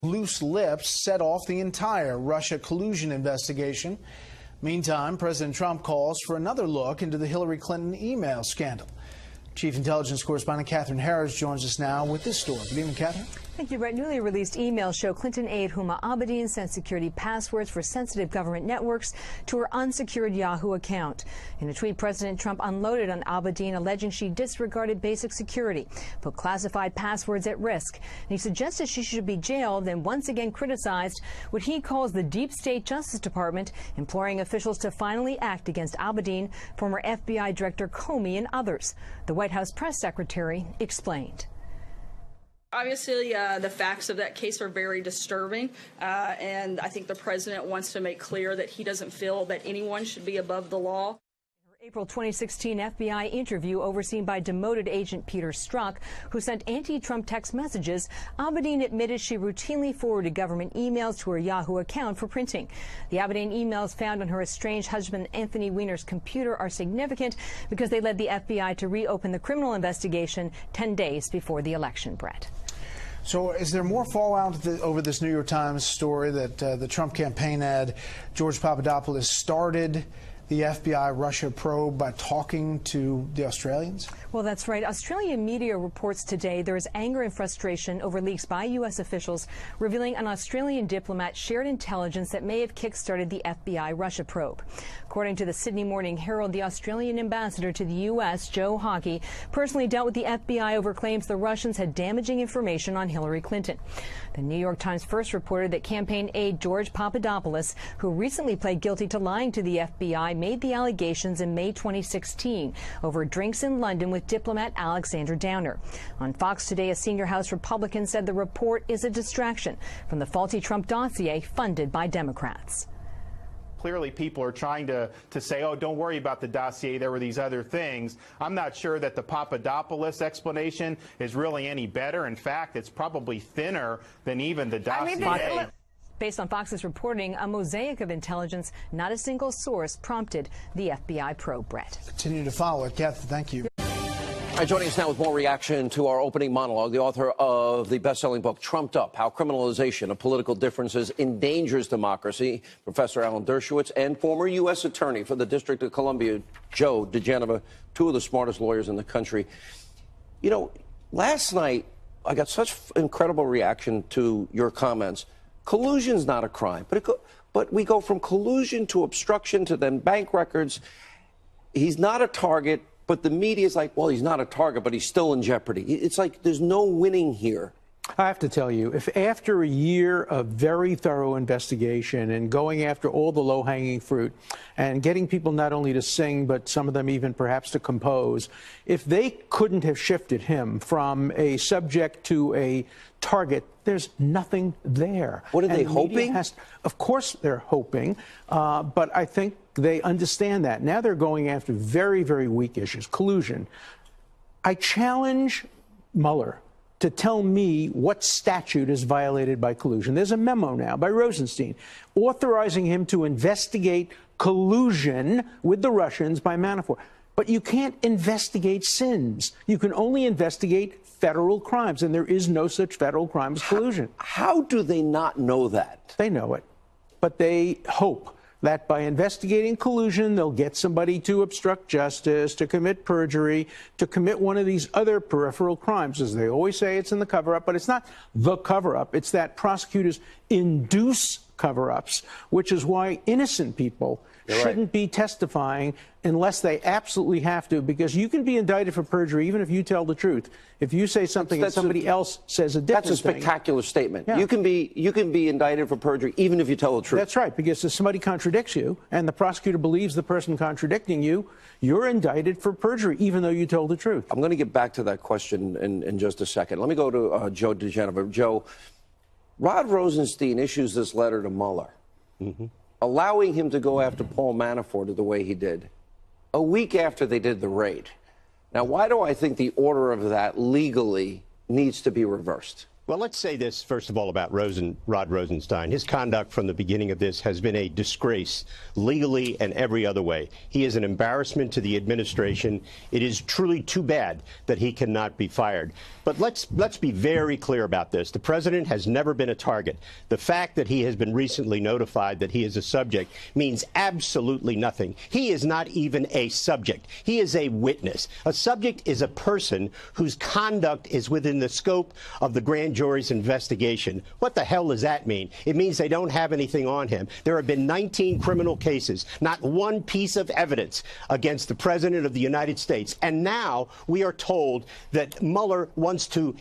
Loose lips set off the entire Russia collusion investigation. Meantime, President Trump calls for another look into the Hillary Clinton email scandal. Chief Intelligence Correspondent Catherine Harris joins us now with this story. Good evening, Catherine. Thank you, Brett. Newly released emails show Clinton aide Huma Abedin sent security passwords for sensitive government networks to her unsecured Yahoo account. In a tweet, President Trump unloaded on Abedin, alleging she disregarded basic security, put classified passwords at risk. And he suggested she should be jailed, then once again criticized what he calls the deep state Justice Department, imploring officials to finally act against Abedin, former FBI Director Comey, and others. The White House press secretary explained. Obviously, the facts of that case are very disturbing, and I think the president wants to make clear that he doesn't feel that anyone should be above the law. April 2016 FBI interview overseen by demoted agent Peter Strzok, who sent anti-Trump text messages, Abedin admitted she routinely forwarded government emails to her Yahoo account for printing. The Abedin emails found on her estranged husband Anthony Weiner's computer are significant because they led the FBI to reopen the criminal investigation 10 days before the election, Brett. So is there more fallout over this New York Times story that the Trump campaign ad George Papadopoulos started the FBI Russia probe by talking to the Australians? Well, that's right. Australian media reports today there is anger and frustration over leaks by U.S. officials revealing an Australian diplomat shared intelligence that may have kick-started the FBI Russia probe. According to the Sydney Morning Herald, the Australian ambassador to the U.S., Joe Hockey, personally dealt with the FBI over claims the Russians had damaging information on Hillary Clinton. The New York Times first reported that campaign aide George Papadopoulos, who recently pled guilty to lying to the FBI, made the allegations in May 2016 over drinks in London with diplomat Alexander Downer. On Fox today, a senior House Republican said the report is a distraction from the faulty Trump dossier funded by Democrats. Clearly, people are trying to say, oh, don't worry about the dossier, there were these other things. I'm not sure that the Papadopoulos explanation is really any better. In fact, it's probably thinner than even the dossier. Based on Fox's reporting, a mosaic of intelligence, not a single source, prompted the FBI probe, Brett. Continue to follow it. Kath, thank you. All right, joining us now with more reaction to our opening monologue, the author of the best-selling book, Trumped Up, How Criminalization of Political Differences Endangers Democracy, Professor Alan Dershowitz, and former U.S. Attorney for the District of Columbia, Joe DeGenova, two of the smartest lawyers in the country. You know, last night, I got such incredible reaction to your comments. Collusion's not a crime, but we go from collusion to obstruction to then bank records. He's not a target. But the media is like, well, he's not a target, but he's still in jeopardy. It's like there's no winning here. I have to tell you, if after a year of very thorough investigation and going after all the low-hanging fruit and getting people not only to sing, but some of them even perhaps to compose, if they couldn't have shifted him from a subject to a target, there's nothing there. What are they hoping? Of course they're hoping, but I think they understand that. Now they're going after very, very weak issues. Collusion. I challenge Mueller to tell me what statute is violated by collusion. There's a memo now by Rosenstein authorizing him to investigate collusion with the Russians by Manafort. But you can't investigate sins. You can only investigate federal crimes, and there is no such federal crime as collusion. How do they not know that? They know it, but they hope that by investigating collusion, they'll get somebody to obstruct justice, to commit perjury, to commit one of these other peripheral crimes. As they always say, it's in the cover-up, but it's not the cover-up. It's that prosecutors induce cover-ups, which is why innocent people shouldn't be testifying unless they absolutely have to, because you can be indicted for perjury even if you tell the truth. If you say something and somebody else says a different thing. That's a spectacular statement. Yeah. You can be indicted for perjury even if you tell the truth. That's right, because if somebody contradicts you and the prosecutor believes the person contradicting you, you're indicted for perjury even though you told the truth. I'm going to get back to that question in just a second. Let me go to Joe DeGenova. Joe, Rod Rosenstein issues this letter to Mueller, allowing him to go after Paul Manafort the way he did, a week after they did the raid. Now, why do I think the order of that legally needs to be reversed? Well, let's say this, first of all, about Rod Rosenstein. His conduct from the beginning of this has been a disgrace, legally and every other way. He is an embarrassment to the administration. It is truly too bad that he cannot be fired. But let's be very clear about this. The president has never been a target. The fact that he has been recently notified that he is a subject means absolutely nothing. He is not even a subject. He is a witness. A subject is a person whose conduct is within the scope of the grand jury's investigation. What the hell does that mean? It means they don't have anything on him. There have been 19 criminal cases, not one piece of evidence against the president of the United States. And now we are told that Mueller wants to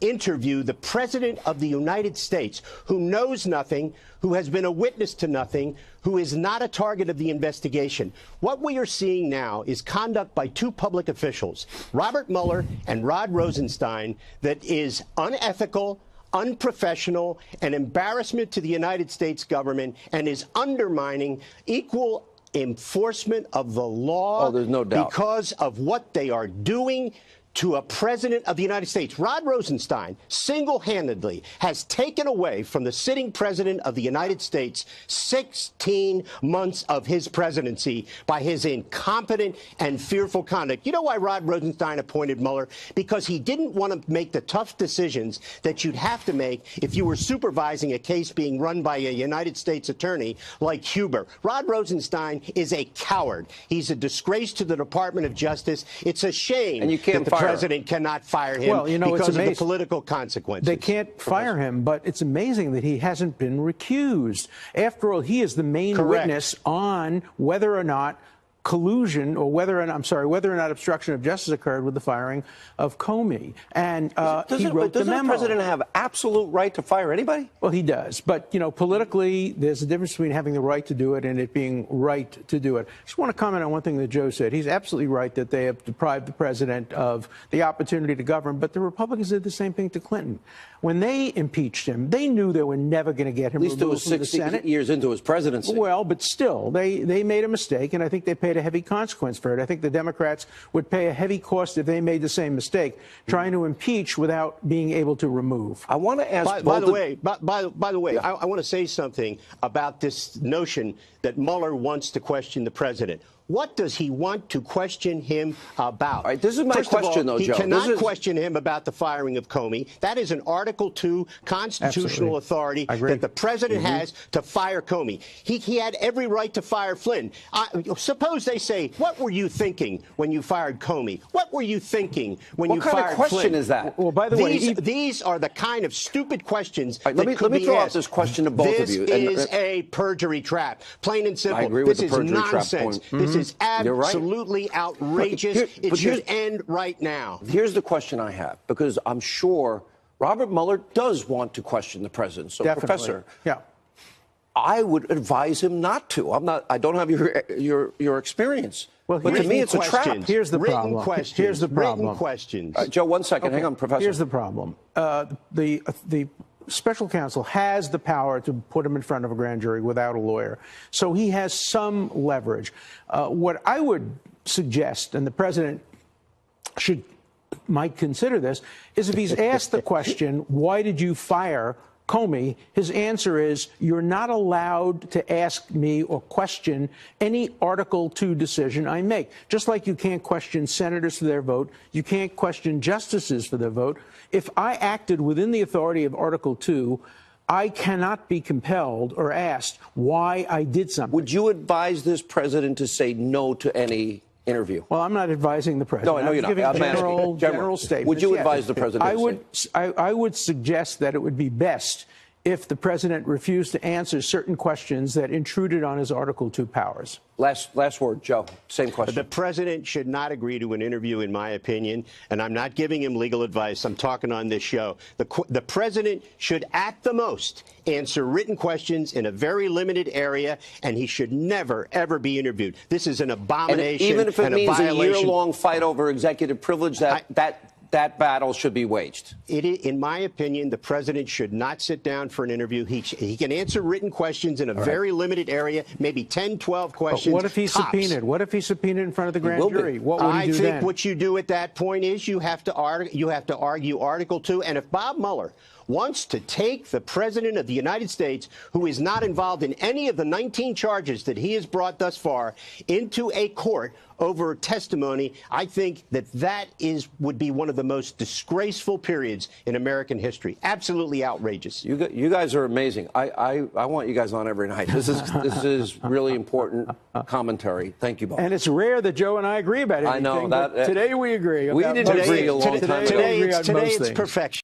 interview the president of the United States, who knows nothing, who has been a witness to nothing, who is not a target of the investigation. What we are seeing now is conduct by two public officials, Robert Mueller and Rod Rosenstein, that is unethical, unprofessional, an embarrassment to the United States government, and is undermining equal enforcement of the law. Oh, there's no doubt. Because of what they are doing to a president of the United States. Rod Rosenstein single-handedly has taken away from the sitting president of the United States 16 months of his presidency by his incompetent and fearful conduct. You know why Rod Rosenstein appointed Mueller? Because he didn't want to make the tough decisions that you'd have to make if you were supervising a case being run by a United States attorney like Huber. Rod Rosenstein is a coward. He's a disgrace to the Department of Justice. It's a shame and you can't that the president cannot fire him because of the political consequences. They can't fire him, but it's amazing that he hasn't been recused. After all, he is the main witness on whether or not collusion, or whether or not obstruction of justice occurred with the firing of Comey. And he wrote the memo. Doesn't the president have absolute right to fire anybody? Well, he does. But, you know, politically, there's a difference between having the right to do it and it being right to do it. I just want to comment on one thing that Joe said. He's absolutely right that they have deprived the president of the opportunity to govern, but the Republicans did the same thing to Clinton. When they impeached him, they knew they were never going to get him removed from the Senate. At least it was 6 years into his presidency. Well, but still, they made a mistake, and I think they paid a heavy consequence for it. I think the Democrats would pay a heavy cost if they made the same mistake, trying to impeach without being able to remove. I want to ask. By the way, I want to say something about this notion that Mueller wants to question the president. What does he want to question him about? All right, this is my question, though, Joe. He cannot question him about the firing of Comey. That is an Article II constitutional authority that the president has to fire Comey. He had every right to fire Flynn. Suppose they say, what were you thinking when you fired Comey? What were you thinking when you fired Flynn? What kind of question is that? Well, by the way, these are the kind of stupid questions that let me throw out this question to both of you. This is a perjury trap, plain and simple. I agree with the perjury trap point. This is absolutely outrageous. It should end right now. Here's the question I have, because I'm sure Robert Mueller does want to question the president. So, definitely. Professor, yeah, I would advise him not to. I don't have your experience. Well, but to me, it's a trap. Here's the problem. Here's the problem. Written questions. Joe, 1 second. Hang on, Professor. Here's the problem. The special counsel has the power to put him in front of a grand jury without a lawyer. So he has some leverage. What I would suggest, and the president might consider this, is if he's asked the question, why did you fire Comey, his answer is, you're not allowed to ask me or question any Article II decision I make. Just like you can't question senators for their vote, you can't question justices for their vote. If I acted within the authority of Article II, I cannot be compelled or asked why I did something. Would you advise this president to say no to any interview? Well, I'm not advising the president. No, I know you're not. I'm giving general statements. Would you advise the president? I would suggest that it would be best if the president refused to answer certain questions that intruded on his Article II powers. Last word, Joe. Same question. The president should not agree to an interview, in my opinion, and I'm not giving him legal advice. I'm talking on this show. The president should, at the most, answer written questions in a very limited area, and he should never, ever be interviewed. This is an abomination. And even if it means a year-long fight over executive privilege, that that battle should be waged? In my opinion, the president should not sit down for an interview. He can answer written questions in a very limited area, maybe 10, 12 questions. But what if he's tops. subpoenaed? What if he's subpoenaed in front of the grand jury? What would he do then? I think what you do at that point is you have to argue Article 2. And if Bob Mueller wants to take the president of the United States, who is not involved in any of the 19 charges that he has brought thus far, into a court over testimony, I think that would be one of the most disgraceful periods in American history. Absolutely outrageous. You guys are amazing. I want you guys on every night. This is really important commentary. Thank you both. And it's rare that Joe and I agree about anything. I know that. Today we agree. We didn't agree a long time ago. Today it's perfection.